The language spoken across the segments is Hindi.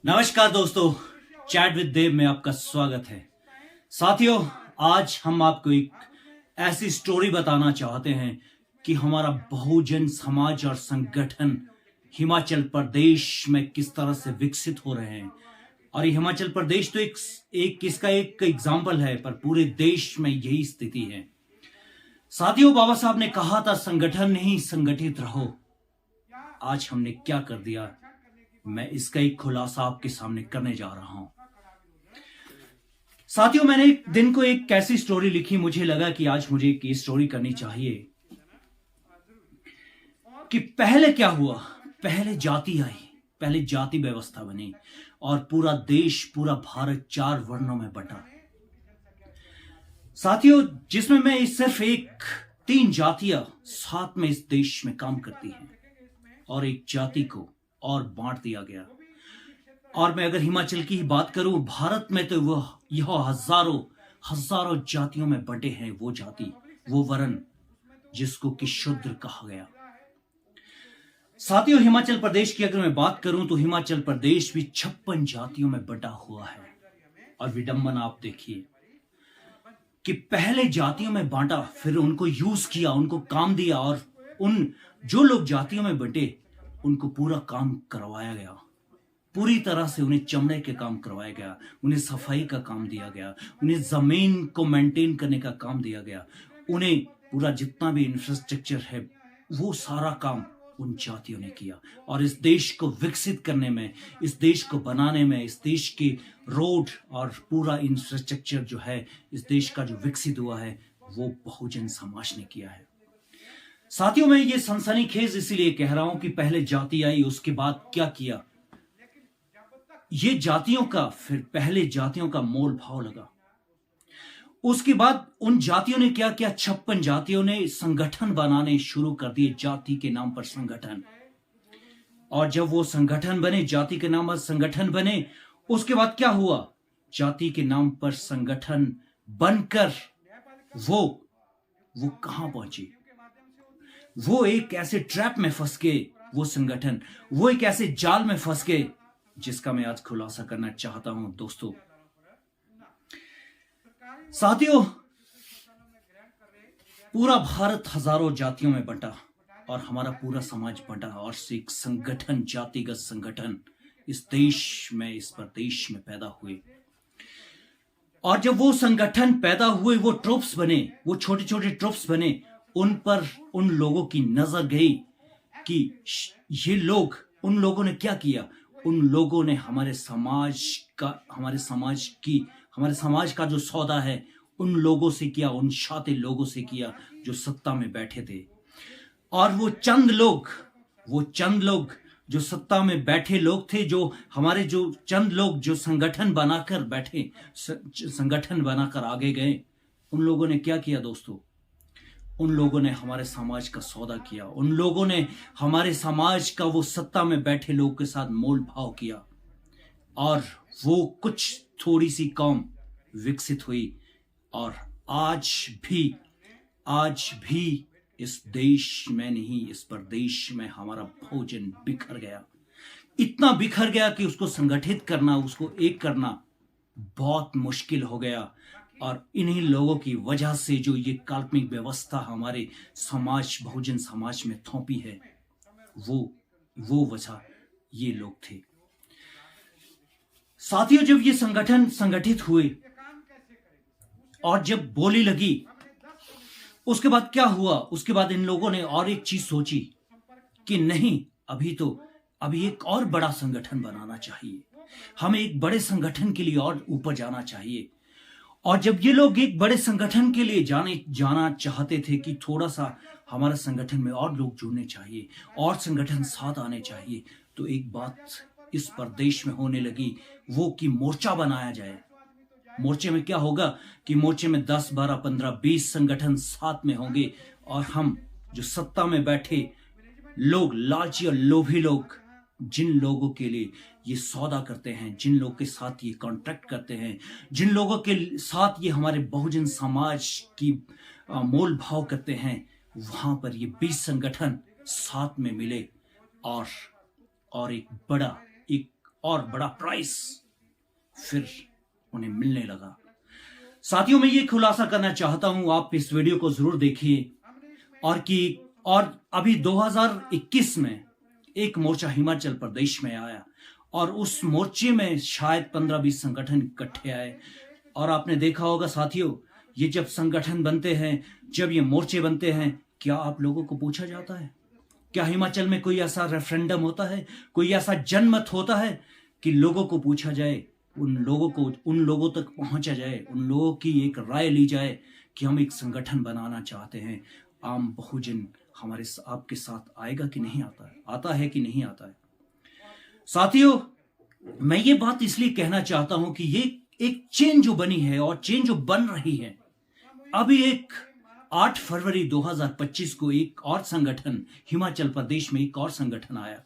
नमस्कार दोस्तों, चैट विद देव में आपका स्वागत है। साथियों, आज हम आपको एक ऐसी स्टोरी बताना चाहते हैं कि हमारा बहुजन समाज और संगठन हिमाचल प्रदेश में किस तरह से विकसित हो रहे हैं। और ये हिमाचल प्रदेश तो एक इसका एक एग्जाम्पल है, पर पूरे देश में यही स्थिति है। साथियों, बाबा साहब ने कहा था संगठन नहीं संगठित रहो। आज हमने क्या कर दिया, मैं इसका एक खुलासा आपके सामने करने जा रहा हूं। साथियों, मैंने एक दिन को एक कैसी स्टोरी लिखी, मुझे लगा कि आज मुझे एक ये स्टोरी करनी चाहिए कि पहले क्या हुआ। पहले जाति आई, पहले जाति व्यवस्था बनी और पूरा देश, पूरा भारत 4 वर्णों में बंटा। साथियों, जिसमें मैं सिर्फ 3 जातियां साथ में इस देश में काम करती हैं और एक जाति को और बांट दिया गया। और मैं अगर हिमाचल की ही बात करूं, भारत में तो यह हजारों जातियों में बंटे हैं वो जाति, वो वर्ण जिसको कि शूद्र कहा गया। साथियों, हिमाचल प्रदेश की अगर मैं बात करूं तो हिमाचल प्रदेश भी 56 जातियों में बंटा हुआ है। और विडंबना आप देखिए कि पहले जातियों में बांटा, फिर उनको यूज किया, उनको काम दिया और उन जो लोग जातियों में बंटे उनको पूरा काम करवाया गया। पूरी तरह से उन्हें चमड़े के काम करवाया गया, उन्हें सफाई का काम दिया गया, उन्हें जमीन को मेंटेन करने का काम दिया गया, उन्हें पूरा जितना भी इंफ्रास्ट्रक्चर है वो सारा काम उन जातियों ने किया। और इस देश को विकसित करने में, इस देश को बनाने में, इस देश के रोड और पूरा इंफ्रास्ट्रक्चर जो है इस देश का जो विकसित हुआ है वो बहुजन समाज ने किया है। साथियों, मैं ये सनसनीखेज इसीलिए कह रहा हूं कि पहले जाति आई, उसके बाद क्या किया। ये जातियों का, फिर पहले जातियों का मोल भाव लगा। उसके बाद उन जातियों ने क्या किया, 56 जातियों ने संगठन बनाने शुरू कर दिए, जाति के नाम पर संगठन। और जब वो संगठन बने, जाति के नाम पर संगठन बने, उसके बाद क्या हुआ, जाति के नाम पर संगठन बनकर वो कहां पहुंचे। वो एक ऐसे ट्रैप में फंस गए, वो संगठन, वो एक ऐसे जाल में फंस गए जिसका मैं आज खुलासा करना चाहता हूं। दोस्तों, साथियों, पूरा भारत हजारों जातियों में बंटा और हमारा पूरा समाज बंटा और एक संगठन, जातिगत संगठन इस देश में, इस प्रदेश में पैदा हुए। और जब वो संगठन पैदा हुए, वो ट्रुप्स बने, वो छोटे छोटे ट्रुप्स बने, उन पर उन लोगों की नजर गई कि ये लोग, उन लोगों ने क्या किया, उन लोगों ने हमारे समाज का जो सौदा है उन लोगों से किया, उन शातिर लोगों से किया जो सत्ता में बैठे थे। और वो चंद लोग जो सत्ता में बैठे लोग थे, जो चंद लोग जो संगठन बनाकर बैठे, संगठन बनाकर आगे गए, उन लोगों ने क्या किया दोस्तों, उन लोगों ने हमारे समाज का सौदा किया। उन लोगों ने हमारे समाज का, वो सत्ता में बैठे लोगों के साथ मोल भाव किया और वो कुछ थोड़ी सी कौम विकसित हुई। और आज भी इस देश में नहीं, इस प्रदेश में हमारा बहुजन बिखर गया, इतना बिखर गया कि उसको संगठित करना, उसको एक करना बहुत मुश्किल हो गया। और इन्हीं लोगों की वजह से जो ये काल्पनिक व्यवस्था हमारे समाज, बहुजन समाज में थोपी है, वो वजह ये लोग थे। साथियों, जब ये संगठन संगठित हुए और जब बोली लगी, उसके बाद क्या हुआ, उसके बाद इन लोगों ने और एक चीज सोची कि नहीं, अभी एक और बड़ा संगठन बनाना चाहिए, हमें एक बड़े संगठन के लिए और ऊपर जाना चाहिए। और जब ये लोग एक बड़े संगठन के लिए जाना चाहते थे कि थोड़ा सा हमारे संगठन में और लोग जुड़ने चाहिए और संगठन साथ आने चाहिए, तो एक बात इस प्रदेश में होने लगी, वो कि मोर्चा बनाया जाए। मोर्चे में क्या होगा कि मोर्चे में 10, 12, 15, 20 संगठन साथ में होंगे और हम जो सत्ता में बैठे लोग, लालची और लोभी लोग, जिन लोगों के लिए ये सौदा करते हैं, जिन लोगों के साथ ये कॉन्ट्रैक्ट करते हैं, जिन लोगों के साथ ये हमारे बहुजन समाज की मोल भाव करते हैं, वहां पर ये 20 संगठन साथ में मिले और एक और बड़ा प्राइस फिर उन्हें मिलने लगा। साथियों, मैं ये खुलासा करना चाहता हूं, आप इस वीडियो को जरूर देखिए और अभी 2021 में एक मोर्चा हिमाचल प्रदेश में आया और उस मोर्चे में शायद 15-20 संगठन इकट्ठे आए। और आपने देखा होगा साथियों, ये जब संगठन बनते हैं, जब ये मोर्चे बनते हैं, क्या आप लोगों को पूछा जाता है? क्या हिमाचल में कोई ऐसा रेफरेंडम होता है, कोई ऐसा जनमत होता है कि लोगों को पूछा जाए, उन लोगों तक पहुंचा जाए, उन लोगों की एक राय ली जाए कि हम एक संगठन बनाना चाहते हैं, आम बहुजन आपके साथ आएगा कि नहीं आता है कि नहीं आता है? साथियों, मैं ये बात इसलिए कहना चाहता हूं कि ये एक चेन जो बनी है और चेन जो बन रही है, अभी एक 8 फरवरी 2025 को एक और संगठन हिमाचल प्रदेश में एक और संगठन आया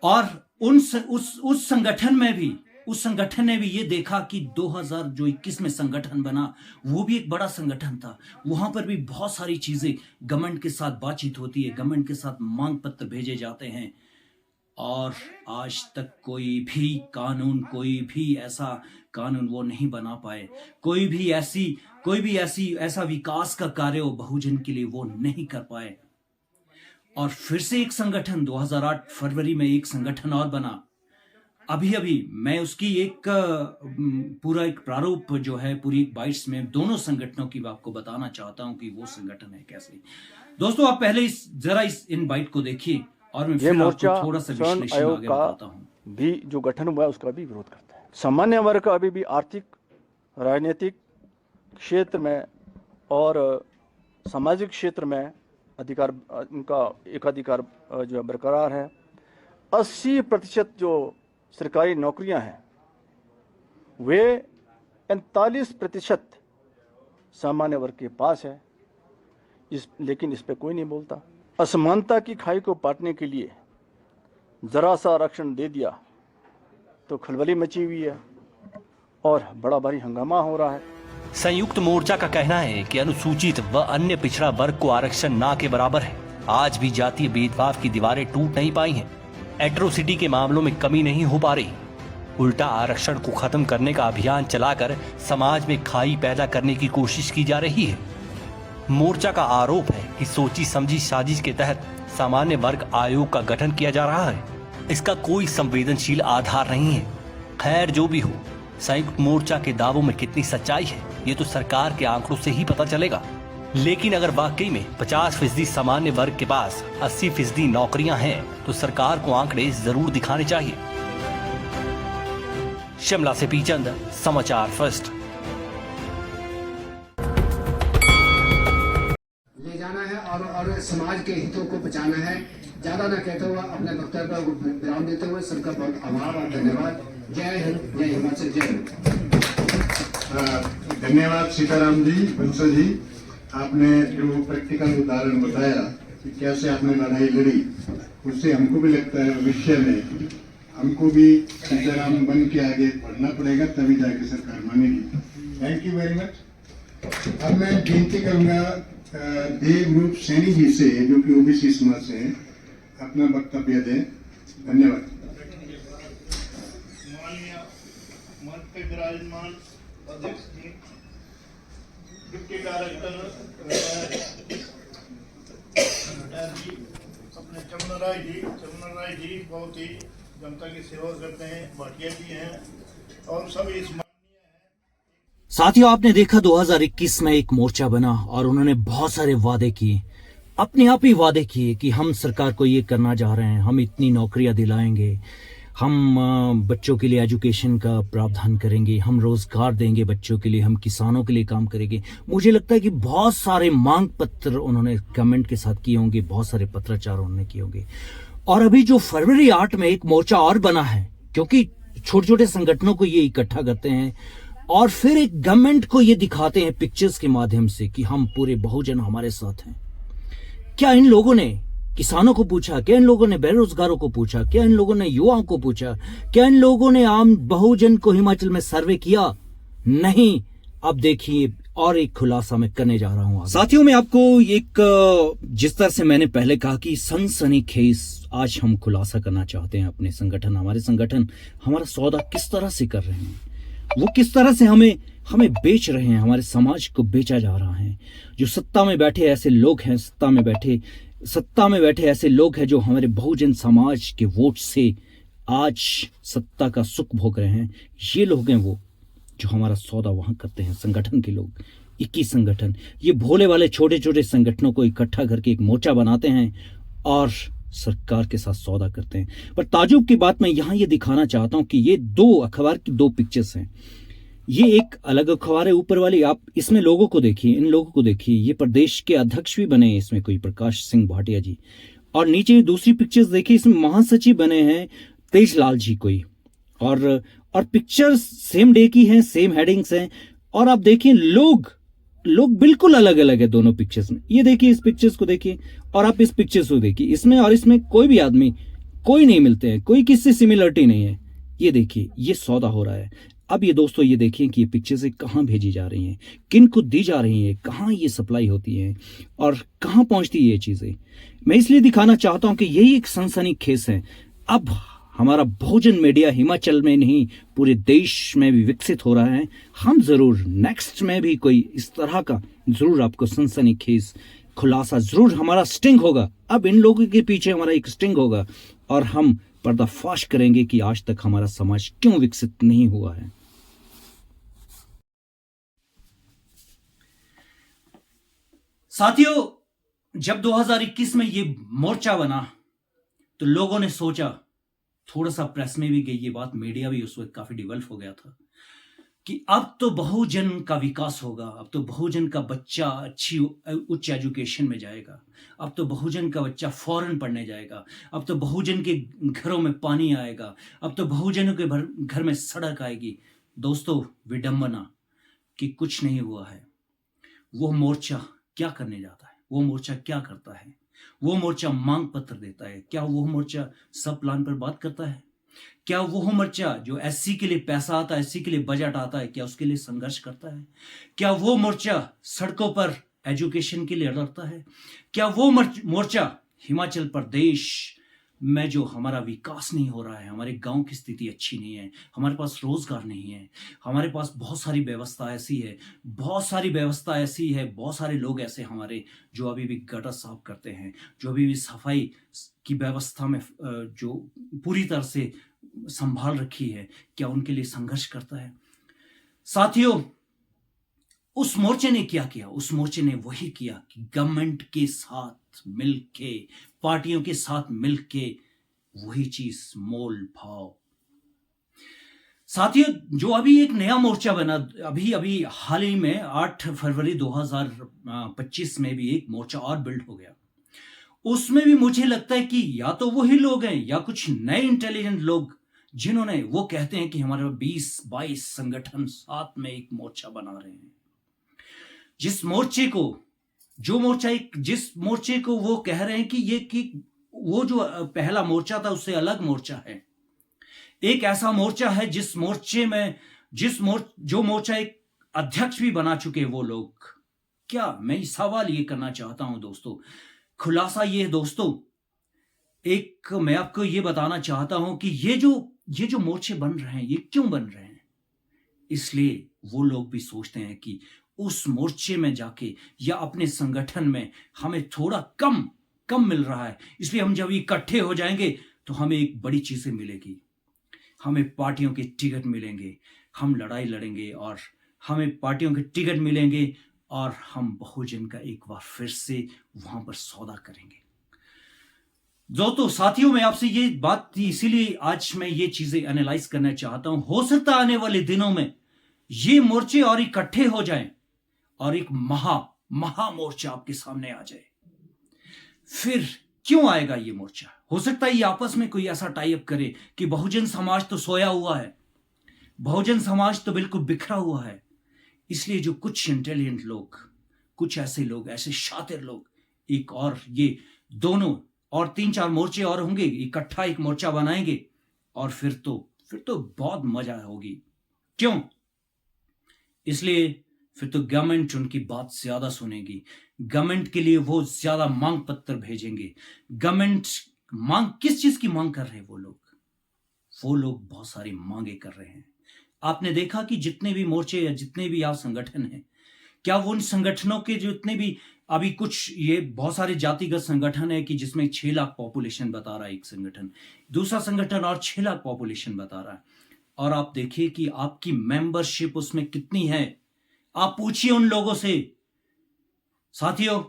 और उस संगठन ने भी ये देखा कि 2021 में संगठन बना, वो भी एक बड़ा संगठन था। वहां पर भी बहुत सारी चीजें गवर्नमेंट के साथ बातचीत होती है, गवर्नमेंट के साथ मांग पत्र भेजे जाते हैं और आज तक कोई भी ऐसा कानून वो नहीं बना पाए, कोई भी ऐसा विकास का कार्य वो बहुजन के लिए वो नहीं कर पाए। और फिर से एक संगठन 2008 फरवरी में एक संगठन और बना। अभी मैं उसकी पूरा एक प्रारूप जो है पूरी एक बाइट्स में दोनों संगठनों की आपको बताना चाहता हूं कि वो संगठन है कैसे। दोस्तों, आप पहले इन बाइट को देखिए और मैं फिर आपको थोड़ा सा विश्लेषण आगे बताता हूं। भी जो गठन हुआ है उसका भी विरोध करता है। सामान्य वर्ग अभी भी आर्थिक, राजनीतिक क्षेत्र में और सामाजिक क्षेत्र में उनका एकाधिकार जो है बरकरार है। 80% जो सरकारी नौकरियां हैं वे 39% सामान्य वर्ग के पास है, लेकिन इस पे कोई नहीं बोलता। असमानता की खाई को पाटने के लिए जरा सा आरक्षण दे दिया तो खलबली मची हुई है और बड़ा भारी हंगामा हो रहा है। संयुक्त मोर्चा का कहना है कि अनुसूचित व अन्य पिछड़ा वर्ग को आरक्षण ना के बराबर है। आज भी जातीय भेदभाव की दीवारें टूट नहीं पाई हैं। एट्रोसिटी के मामलों में कमी नहीं हो पा रही। उल्टा आरक्षण को खत्म करने का अभियान चलाकर समाज में खाई पैदा करने की कोशिश की जा रही है। मोर्चा का आरोप है कि सोची समझी साजिश के तहत सामान्य वर्ग आयोग का गठन किया जा रहा है। इसका कोई संवेदनशील आधार नहीं है। खैर, जो भी हो, संयुक्त मोर्चा के दावों में कितनी सच्चाई है ये तो सरकार के आंकड़ों से ही पता चलेगा। लेकिन अगर वाकई में 50% सामान्य वर्ग के पास 80% नौकरियां हैं तो सरकार को आंकड़े जरूर दिखाने चाहिए। शिमला से पी चंद, समाचार फर्स्ट। ले जाना है और समाज के हितों को बचाना है। ज्यादा न कहते हुए अपने वक्तव्य पर विराम देते हुए सबका बहुत आभार और धन्यवाद। जय हिंद, जय हिमाचल, जय हिंद। धन्यवाद सीताराम जी, बंसल जी। आपने जो प्रैक्टिकल उदाहरण बताया कि कैसे आपने लड़ाई लड़ी, उससे हमको भी लगता है भविष्य में हमको भी सीताराम बन के आगे बढ़ना पड़ेगा, तभी जाके सरकार मानेगी। Thank you very much. अब मैं विनती करूंगा देवरूप सैनी जी से, जो कि ओबीसी समाज से हैं, अपना वक्तव्य दें। धन्यवाद। मंच पे विराजमान अध्यक्ष जी, डिप्टी डायरेक्टर अपने चमन राय जी बहुत ही जनता की सेवा करते हैं, भाटिया जी हैं और सभी इस। साथियों, आपने देखा 2021 में एक मोर्चा बना और उन्होंने बहुत सारे वादे किए, अपने आप ही वादे किए कि हम सरकार को ये करना चाह रहे हैं, हम इतनी नौकरियां दिलाएंगे, हम बच्चों के लिए एजुकेशन का प्रावधान करेंगे, हम रोजगार देंगे बच्चों के लिए, हम किसानों के लिए काम करेंगे। मुझे लगता है कि बहुत सारे मांग पत्र उन्होंने गवर्नमेंट के साथ किए होंगे, बहुत सारे पत्राचार उन्होंने किए होंगे। और अभी जो फरवरी 8 में एक मोर्चा और बना है, क्योंकि छोटे छोटे संगठनों को ये इकट्ठा करते हैं और फिर एक गवर्नमेंट को ये दिखाते हैं पिक्चर्स के माध्यम से कि हम पूरे बहुजन हमारे साथ हैं। क्या इन लोगों ने किसानों को पूछा? क्या इन लोगों ने बेरोजगारों को पूछा? क्या इन लोगों ने युवाओं को पूछा? क्या इन लोगों ने आम बहुजन को हिमाचल में सर्वे किया? नहीं। अब देखिए और एक खुलासा मैं करने जा रहा हूं। साथियों, मैं आपको एक जिस तरह से मैंने पहले कहा कि सनसनीखेज आज हम खुलासा करना चाहते हैं अपने संगठन, हमारे संगठन हमारा सौदा किस तरह से कर रहे हैं, वो किस तरह से हमें बेच रहे हैं, हमारे समाज को बेचा जा रहा है। जो सत्ता में बैठे ऐसे लोग हैं, सत्ता में बैठे ऐसे लोग हैं जो हमारे बहुजन समाज के वोट से आज सत्ता का सुख भोग रहे हैं। ये लोग हैं वो जो हमारा सौदा वहां करते हैं, संगठन के लोग, 21 संगठन। ये भोले वाले छोटे छोटे संगठनों को इकट्ठा करके एक मोर्चा बनाते हैं और सरकार के साथ सौदा करते हैं। पर ताजुब की बात मैं यहां ये दिखाना चाहता हूं कि ये दो अखबार की दो पिक्चर्स हैं। ये एक अलग अखबार है ऊपर वाली, आप इसमें लोगों को देखिए, इन लोगों को देखिए, ये प्रदेश के अध्यक्ष भी बने हैं इसमें, कोई प्रकाश सिंह भाटिया जी। और नीचे दूसरी पिक्चर्स देखिए, इसमें महासचिव बने हैं तेजलाल जी कोई। और पिक्चर्स सेम डे की हैं, सेम हेडिंग्स हैं। और आप देखिए लोग बिल्कुल अलग अलग है दोनों पिक्चर्स में। ये देखिए, इस पिक्चर्स को देखिए और आप इस पिक्चर्स को देखिए, इसमें और इसमें कोई भी आदमी कोई नहीं मिलते हैं, कोई किससे सिमिलरिटी नहीं है। ये देखिए, ये सौदा हो रहा है। अब ये दोस्तों ये देखिए कि ये पिक्चर्स कहाँ भेजी जा रही हैं, किन को दी जा रही हैं, कहाँ ये सप्लाई होती है और कहाँ पहुंचती है ये चीजें। मैं इसलिए दिखाना चाहता हूं कि यही एक सनसनीखेज है। अब हमारा बहुजन मीडिया हिमाचल में नहीं पूरे देश में भी विकसित हो रहा है। हम जरूर नेक्स्ट में भी कोई इस तरह का जरूर आपको सनसनीखेज खुलासा जरूर हमारा स्टिंग होगा। अब इन लोगों के पीछे हमारा एक स्टिंग होगा और हम पर्दाफाश करेंगे कि आज तक हमारा समाज क्यों विकसित नहीं हुआ है। साथियों, जब 2021 में ये मोर्चा बना तो लोगों ने सोचा, थोड़ा सा प्रेस में भी गई ये बात, मीडिया भी उस वक्त काफी डिवेल्प हो गया था कि अब तो बहुजन का विकास होगा, अब तो बहुजन का बच्चा अच्छी उच्च एजुकेशन में जाएगा, अब तो बहुजन का बच्चा फॉरेन पढ़ने जाएगा, अब तो बहुजन के घरों में पानी आएगा, अब तो बहुजनों के घर में सड़क आएगी। दोस्तों, विडंबना कि कुछ नहीं हुआ है। वो मोर्चा क्या करने जाता है, वो मोर्चा क्या करता है, वो मोर्चा मांग पत्र देता है, क्या वो मोर्चा सब प्लान पर बात करता है, क्या वो मोर्चा जो एससी के लिए पैसा आता है, एससी के लिए बजट आता है, क्या उसके लिए संघर्ष करता है, क्या वो मोर्चा सड़कों पर एजुकेशन के लिए लड़ता है, क्या वो मोर्चा हिमाचल प्रदेश में जो हमारा विकास नहीं हो रहा है, हमारे गांव की स्थिति अच्छी नहीं है, हमारे पास रोजगार नहीं है, हमारे पास बहुत सारी व्यवस्था ऐसी है, बहुत सारे लोग ऐसे हमारे जो अभी भी गटर साफ करते हैं, जो अभी भी सफाई की व्यवस्था में जो पूरी तरह से संभाल रखी है, क्या उनके लिए संघर्ष करता है? साथियों, उस मोर्चे ने क्या किया? उस मोर्चे ने वही किया कि गवर्नमेंट के साथ मिलके, पार्टियों के साथ मिलके वही चीज मोल भाव। साथियों, जो अभी एक नया मोर्चा बना, अभी हाल ही में 8 फरवरी 2025 में भी एक मोर्चा और बिल्ड हो गया। उसमें भी मुझे लगता है कि या तो वही लोग हैं या कुछ नए इंटेलिजेंट लोग, जिन्होंने वो कहते हैं कि हमारे 20-22 संगठन साथ में एक मोर्चा बना रहे हैं। जिस मोर्चे को वो कह रहे हैं कि वो जो पहला मोर्चा था उससे अलग मोर्चा है, एक ऐसा मोर्चा है जो मोर्चा एक अध्यक्ष भी बना चुके वो लोग। क्या मैं सवाल ये करना चाहता हूं दोस्तों, खुलासा ये दोस्तों, एक मैं आपको ये बताना चाहता हूं कि ये जो मोर्चे बन रहे हैं, ये क्यों बन रहे हैं? इसलिए वो लोग भी सोचते हैं कि उस मोर्चे में जाके या अपने संगठन में हमें थोड़ा कम मिल रहा है, इसलिए हम जब इकट्ठे हो जाएंगे तो हमें एक बड़ी चीजें मिलेगी, हमें पार्टियों के टिकट मिलेंगे, हम लड़ाई लड़ेंगे और हमें पार्टियों के टिकट मिलेंगे और हम बहुजन का एक बार फिर से वहां पर सौदा करेंगे। दोस्तों, साथियों, मैं आपसे ये बात थी, इसीलिए आज मैं ये चीजें एनालाइज करना चाहता हूं। हो सकता है आने वाले दिनों में ये मोर्चे और इकट्ठे हो जाएं और एक महा मोर्चा आपके सामने आ जाए। फिर क्यों आएगा ये मोर्चा? हो सकता है ये आपस में कोई ऐसा टाई अप करे कि बहुजन समाज तो सोया हुआ है, बहुजन समाज तो बिल्कुल बिखरा हुआ है, इसलिए जो कुछ इंटेलिजेंट लोग, कुछ ऐसे लोग, ऐसे शातिर लोग, एक और ये दोनों और 3-4 मोर्चे और होंगे, इकट्ठा एक मोर्चा बनाएंगे और फिर तो बहुत मजा होगी। क्यों? इसलिए फिर तो गवर्नमेंट उनकी बात ज्यादा सुनेगी। गवर्नमेंट के लिए वो ज्यादा मांग पत्र भेजेंगे। गवर्नमेंट मांग, किस चीज की मांग कर रहे हैं वो लोग बहुत सारी मांगे कर रहे हैं। आपने देखा कि जितने भी मोर्चे या जितने भी आप संगठन हैं, क्या वो उन संगठनों के जितने भी अभी कुछ ये बहुत सारे जातिगत संगठन है कि जिसमें 6 लाख पॉपुलेशन बता रहा है एक संगठन, दूसरा संगठन और 6 लाख पॉपुलेशन बता रहा है, और आप देखिए कि आपकी मेंबरशिप उसमें कितनी है। आप पूछिए उन लोगों से। साथियों,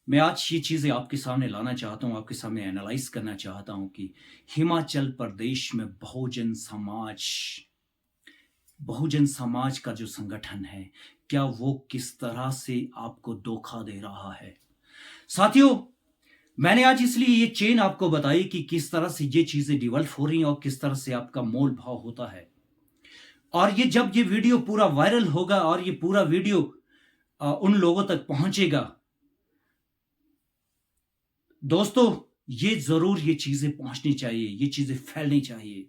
मैं आज ये चीजें आपके सामने लाना चाहता हूं, आपके सामने एनालाइज करना चाहता हूं कि हिमाचल प्रदेश में बहुजन समाज का जो संगठन है, क्या वो किस तरह से आपको धोखा दे रहा है। साथियों, मैंने आज इसलिए ये चेन आपको बताई कि किस तरह से ये चीजें डिवेल्प हो रही हैं और किस तरह से आपका मोल भाव होता है। और ये जब ये वीडियो पूरा वायरल होगा और ये पूरा वीडियो उन लोगों तक पहुंचेगा, दोस्तों, ये जरूर ये चीजें पहुंचनी चाहिए, ये चीजें फैलनी चाहिए।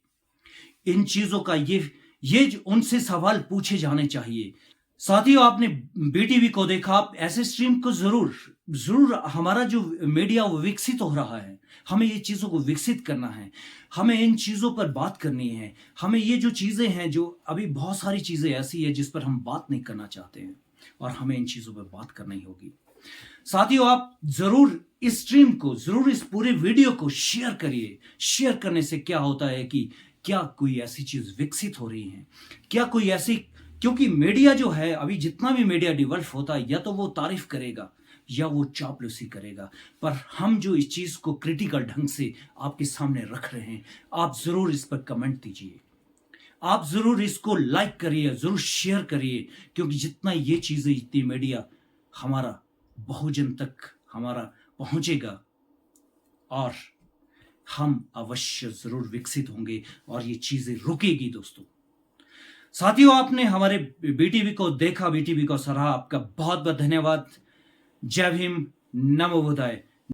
इन चीजों का ये उनसे सवाल पूछे जाने चाहिए। साथियों, आपने बीटीवी को देखा, आप ऐसे स्ट्रीम को जरूर हमारा जो मीडिया वो विकसित हो रहा है। हमें ये चीजों को विकसित करना है, हमें इन चीजों पर बात करनी है। हमें ये जो चीजें हैं, जो अभी बहुत सारी चीजें ऐसी है जिस पर हम बात नहीं करना चाहते हैं, और हमें इन चीजों पर बात करनी होगी। साथियों, आप जरूर इस स्ट्रीम को, जरूर इस पूरे वीडियो को शेयर करिए। शेयर करने से क्या होता है कि क्या कोई ऐसी चीज विकसित हो रही है, क्या कोई ऐसी, क्योंकि मीडिया जो है, अभी जितना भी मीडिया डेवलप होता है, या तो वो तारीफ करेगा या वो चापलूसी करेगा, पर हम जो इस चीज को क्रिटिकल ढंग से आपके सामने रख रहे हैं, आप जरूर इस पर कमेंट दीजिए, आप जरूर इसको लाइक करिए, जरूर शेयर करिए, क्योंकि जितना ये चीजें, इतनी मीडिया हमारा बहुजन तक हमारा पहुंचेगा और हम अवश्य जरूर विकसित होंगे और ये चीजें रुकेगी। दोस्तों, साथियों, आपने हमारे बीटीवी को देखा, बीटीवी को सराहा, आपका बहुत बहुत धन्यवाद। जय भीम, नमो बुद्धाय।